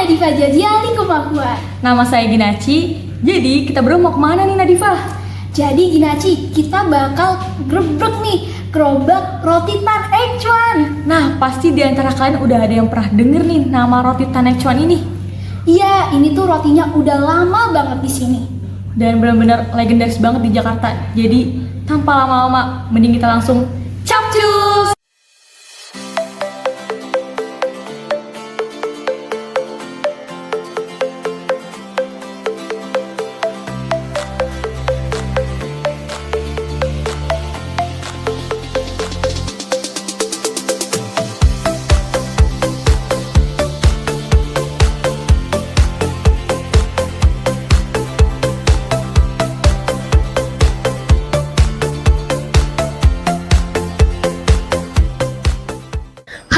Nadifa Jadiali Kumahua. Nama saya Ginaci. Jadi kita berdua mau kemana nih Nadifa? Jadi Ginaci, kita bakal grebek nih gerobak roti Tan Ek Cuan. Nah, pasti di antara kalian udah ada yang pernah denger nih nama roti Tan Ek Cuan ini. Iya, ini tuh rotinya udah lama banget di sini. Dan benar-benar legendaris banget di Jakarta. Jadi tanpa lama-lama, mending kita langsung capcus.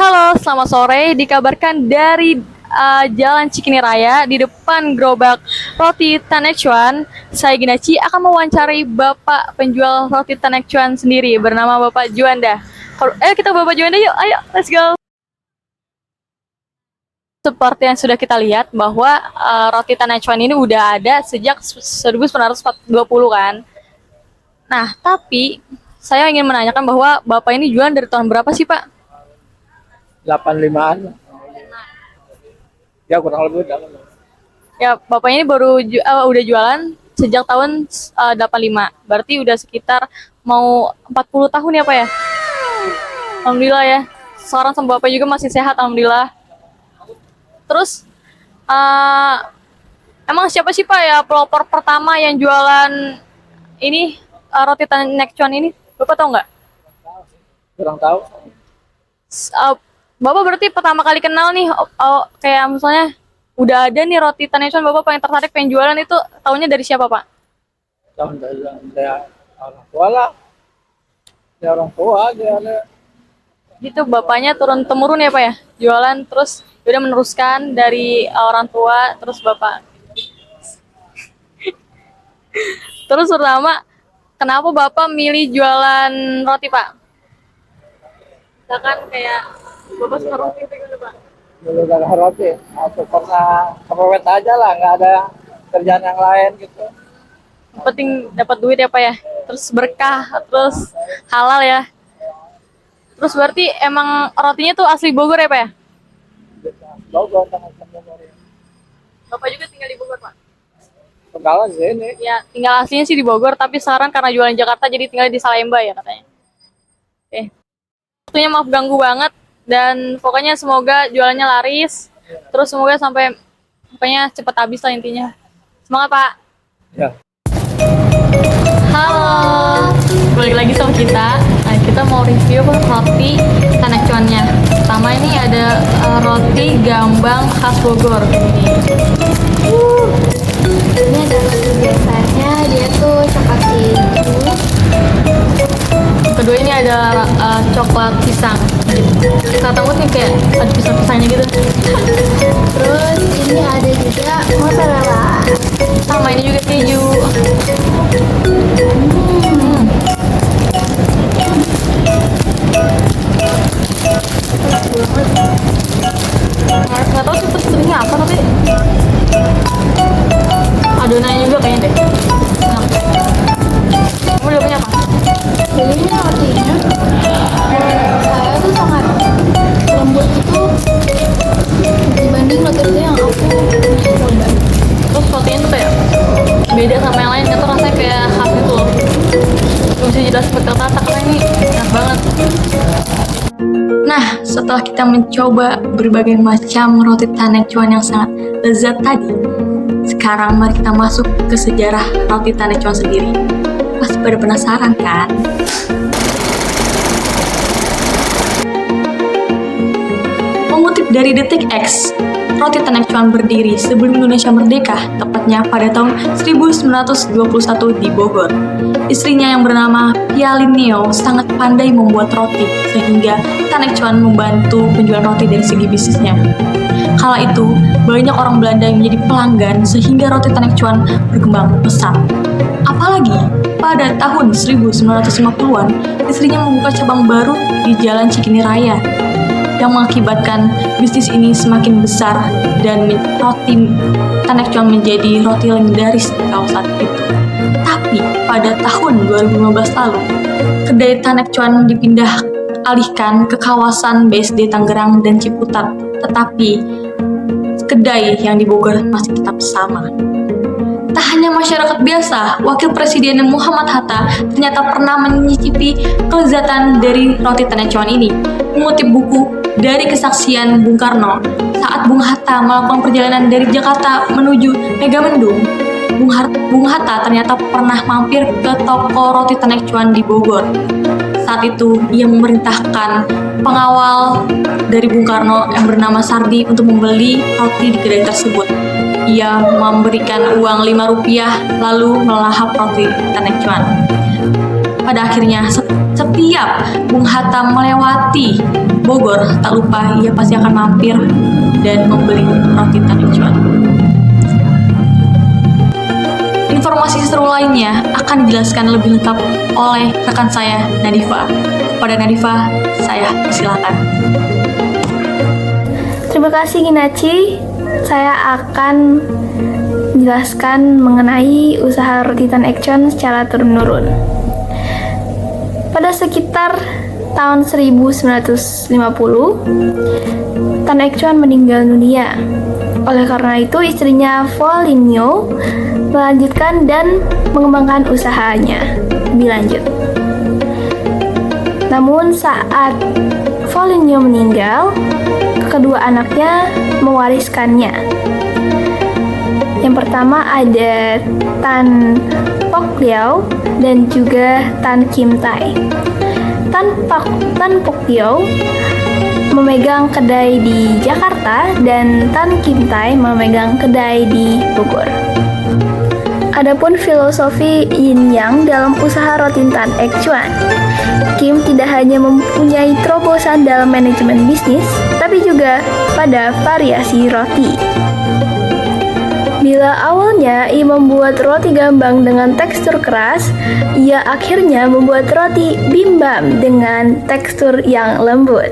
Halo, selamat sore. Dikabarkan dari Jalan Cikini Raya di depan gerobak roti Tan Ek Cuan, saya Ginaci akan mewawancari Bapak penjual roti Tan Ek Cuan sendiri bernama Bapak Juanda. Ayo kita Bapak Juanda yuk, ayo let's go. Seperti yang sudah kita lihat bahwa roti Tan Ek Cuan ini udah ada sejak 1920 kan. Nah, tapi saya ingin menanyakan bahwa Bapak ini jualan dari tahun berapa sih Pak? 85-an. Ya kurang lebih udah. Ya, Bapak ini udah jualan sejak tahun 85. Berarti udah sekitar mau 40 tahun ya, Pak ya? Alhamdulillah ya. Seorang sama Bapak juga masih sehat, alhamdulillah. Terus emang siapa sih Pak ya pelopor pertama yang jualan ini roti Tan Ek Cuan ini? Bapak tahu nggak? Kurang tahu. Bapak berarti pertama kali kenal nih, kayak misalnya udah ada nih roti Tan Ek Cuan, Bapak pengen tertarik pengen jualan itu tahunya dari siapa Pak? Tahun dari orang tua lah. Ya orang tua dia ada. Gitu Bapaknya turun temurun ya Pak ya, jualan terus udah meneruskan dari orang tua terus Bapak. Terus pertama kenapa Bapak milih jualan roti Pak? Misalkan kayak Bapak suka roti gitu Pak? Dulu gak ada roti. Aku pernah kepepet aja lah, nggak ada kerjaan yang lain gitu. Yang penting dapat duit ya Pak ya, terus berkah, terus halal ya. Terus berarti emang rotinya tuh asli Bogor ya Pak ya? Bogor, tengah-tengah Bogor. Bapak juga tinggal di Bogor Pak? Penggalan sini. Ya tinggal aslinya sih di Bogor, tapi sekarang karena jualan Jakarta jadi tinggal di Salemba ya katanya. Oke. Waktunya maaf ganggu banget, dan pokoknya semoga jualannya laris, terus semoga sampai pokoknya cepat habis lah intinya. Semangat Pak. Ya. Halo, balik lagi sama kita. Nah, kita mau review roti Tan Ek Cuannya. Pertama ini ada roti gambang khas Bogor ini. Ini ada roti biasanya, dia tuh coklat keju. Kedua ini ada coklat pisang. Kita tahu nih kayak ada pisang-pisangnya gitu. Terus ini ada juga mozzarella. Sama ini juga keju. Nggak tahu sih teksturnya apa tapi adonannya juga kayaknya deh. Enak. Kamu udah punya apa? Jadi ini rotinya saya tuh sangat lembut itu dibanding roti yang aku coba. Terus rotinya tuh kayak beda sama yang lain, itu rasanya kayak khas gitu loh. Gak bisa jelas kata-kata karena ini enak banget. Nah, setelah kita mencoba berbagai macam roti Tan Ek Cuan yang sangat lezat tadi, sekarang mari kita masuk ke sejarah roti Tan Ek Cuan sendiri. Pasti pada penasaran kan? Mengutip dari Detik X, roti Tan Ek Cuan berdiri sebelum Indonesia merdeka, tepatnya pada tahun 1921 di Bogor. Istrinya yang bernama Pialineo sangat pandai membuat roti, sehingga Tan Ek Cuan membantu penjualan roti dari segi bisnisnya. Kala itu, banyak orang Belanda yang menjadi pelanggan sehingga roti Tan Ek Cuan berkembang pesat. Apalagi, pada tahun 1950-an, istrinya membuka cabang baru di Jalan Cikini Raya. yang mengakibatkan bisnis ini semakin besar dan roti Tanek Cuan menjadi roti legendaris di kawasan itu. Tapi pada tahun 2015 lalu, kedai Tanek Cuan dipindah alihkan ke kawasan BSD Tangerang dan Ciputat, tetapi kedai yang di Bogor masih tetap sama. Tak hanya masyarakat biasa, Wakil Presiden Muhammad Hatta ternyata pernah menyicipi kelezatan dari roti Tanek Cuan ini. Mengutip buku dari kesaksian Bung Karno, saat Bung Hatta melakukan perjalanan dari Jakarta menuju Megamendung, Bung Hatta ternyata pernah mampir ke toko roti Tanek Cuan di Bogor. Saat itu, ia memerintahkan pengawal dari Bung Karno yang bernama Sardi untuk membeli roti di kedai tersebut. Ia memberikan uang Rp5 lalu melahap roti Tanek Cuan. Pada akhirnya, setiap Bung Hatta melewati Bogor, tak lupa ia pasti akan mampir dan membeli roti Tanek Cuan. Informasi seru lainnya akan dijelaskan lebih lengkap oleh rekan saya, Nadifa. Pada Nadifa, saya silakan. Terima kasih Ginaci. Saya akan menjelaskan mengenai usaha roti Tanek Cuan secara turun-menurun. Pada sekitar tahun 1950, Tanek Cuan meninggal dunia. Oleh karena itu, istrinya Foligno melanjutkan dan mengembangkan usahanya lebih lanjut. Namun saat Foligno meninggal, kedua anaknya mewariskannya. Yang pertama ada Tan Pok Liao dan juga Tan Kim Tai. Tan Pok Liao memegang kedai di Jakarta dan Tan Kim Tai memegang kedai di Bogor. Adapun filosofi yin yang dalam usaha roti Tanek Cuan, Kim tidak hanya mempunyai terobosan dalam manajemen bisnis, tapi juga pada variasi roti. Bila awalnya ia membuat roti gambang dengan tekstur keras, ia akhirnya membuat roti bimbam dengan tekstur yang lembut.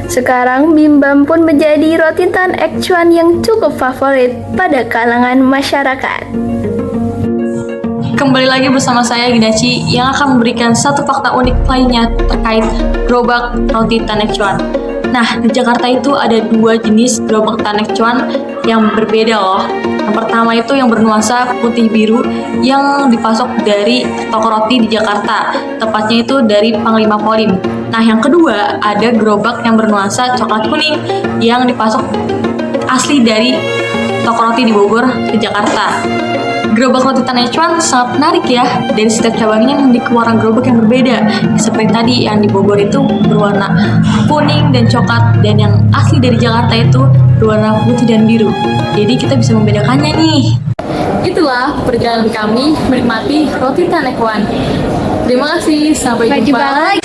Sekarang bimbam pun menjadi roti Tanek Cuan yang cukup favorit pada kalangan masyarakat. Kembali lagi bersama saya Ginaci yang akan memberikan satu fakta unik lainnya terkait gerobak roti Tanek Cuan. Nah, di Jakarta itu ada dua jenis gerobak Tanek Cuan yang berbeda loh. Yang pertama itu yang bernuansa putih biru yang dipasok dari toko roti di Jakarta, tepatnya itu dari Panglima Polim. Nah, yang kedua ada gerobak yang bernuansa coklat kuning yang dipasok asli dari toko roti di Bogor ke Jakarta. Gerobak roti Tanek Cuan sangat menarik ya, dari setiap cabangnya memiliki warna gerobak yang berbeda. Seperti tadi yang di Bogor itu berwarna kuning dan coklat, dan yang asli dari Jakarta itu berwarna putih dan biru. Jadi kita bisa membedakannya nih. Itulah perjalanan kami menikmati roti Tanek Cuan. Terima kasih, sampai jumpa lagi.